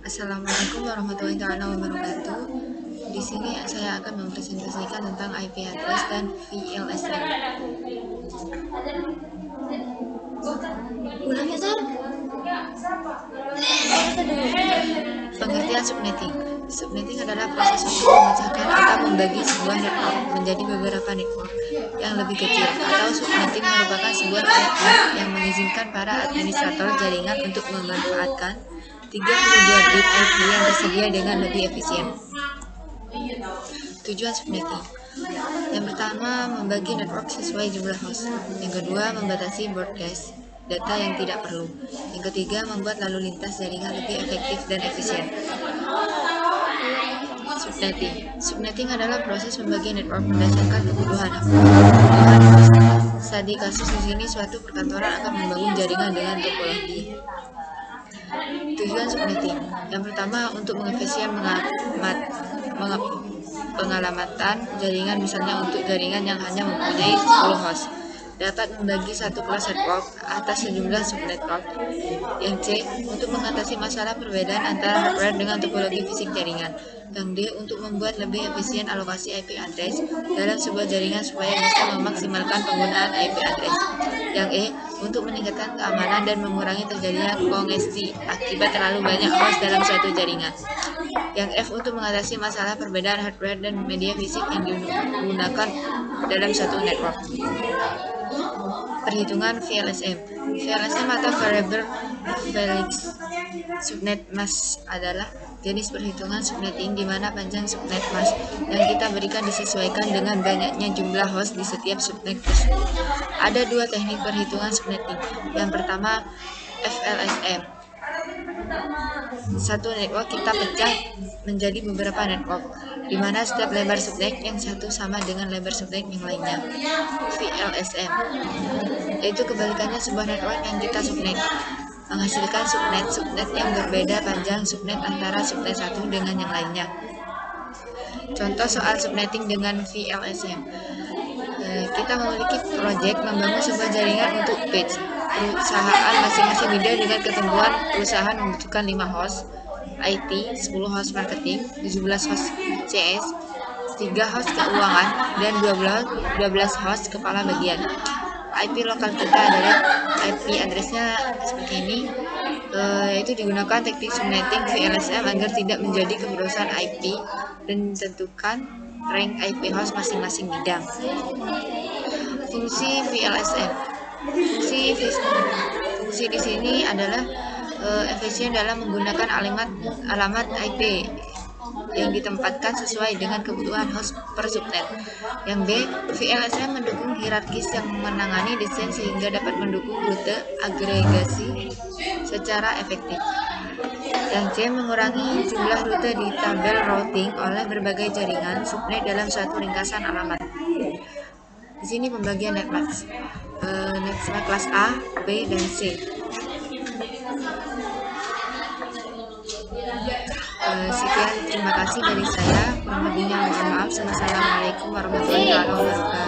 Assalamualaikum warahmatullahi wabarakatuh. Di sini saya akan mempresentasikan tentang IP address dan VLSM. Ulangnya Sar. Pengertian subnetting. Subnetting adalah proses untuk memecahkan atau membagi sebuah network menjadi beberapa network yang lebih kecil, atau subnetting merupakan sebuah teknik yang mengizinkan para administrator jaringan untuk memanfaatkan 32 bit IP yang tersedia dengan lebih efisien. Tujuan subnetting. Yang pertama, membagi network sesuai jumlah host. Yang kedua, membatasi broadcast data yang tidak perlu. Yang ketiga, membuat lalu lintas jaringan lebih efektif dan efisien. Subnetting. Subnetting adalah proses membagi network berdasarkan kebutuhan host. Di kasus di sini, suatu perkantoran akan membangun jaringan dengan topologi. Tujuan subnetting. Yang pertama, untuk mengefisien pengalamatan jaringan, misalnya untuk jaringan yang hanya mempunyai 10 host, dapat membagi satu kelas network atas sejumlah subnetwork. Yang C, untuk mengatasi masalah perbedaan antara hardware dengan topologi fisik jaringan. Yang D, untuk membuat lebih efisien alokasi IP address dalam sebuah jaringan supaya bisa memaksimalkan penggunaan IP address. Yang E, untuk meningkatkan keamanan dan mengurangi terjadinya kongesti akibat terlalu banyak host dalam suatu jaringan. Yang F, untuk mengatasi masalah perbedaan hardware dan media fisik yang digunakan dalam suatu network. Perhitungan VLSM. VLSM atau Variable Felix Subnet Mask adalah jenis perhitungan subnetting di mana panjang subnet mask yang kita berikan disesuaikan dengan banyaknya jumlah host di setiap subnet tersebut. Ada dua teknik perhitungan subnetting. Yang pertama, VLSM. Satu network kita pecah menjadi beberapa network, di mana setiap lebar subnet yang satu sama dengan lebar subnet yang lainnya. VLSM, yaitu kebalikannya sebuah network yang kita subnet, menghasilkan subnet yang berbeda panjang subnet antara subnet satu dengan yang lainnya. Contoh soal subnetting dengan VLSM. Kita memiliki proyek membangun sebuah jaringan untuk page perusahaan masing-masing bidang dengan ketentuan perusahaan membutuhkan 5 host IT, 10 host marketing, 17 host CS, 3 host keuangan, dan 12 host kepala bagian. IP lokal kita adalah IP addressnya seperti ini, yaitu digunakan teknik subnetting VLSM agar tidak menjadi keperusahaan IP dan tentukan rank IP host masing-masing bidang. Fungsi VLSM. Fungsi di sini adalah efisien dalam menggunakan alamat IP yang ditempatkan sesuai dengan kebutuhan host per subnet. Yang B, VLSM mendukung hierarkis yang menangani desain sehingga dapat mendukung rute agregasi secara efektif. Yang C, mengurangi jumlah rute di tabel routing oleh berbagai jaringan subnet dalam suatu ringkasan alamat. Di sini pembagian netmask. Netmask kelas A, B, dan C. Sekian, terima kasih dari saya. Kurang lebihnya mohon maaf. Wassalamualaikum warahmatullahi wabarakatuh.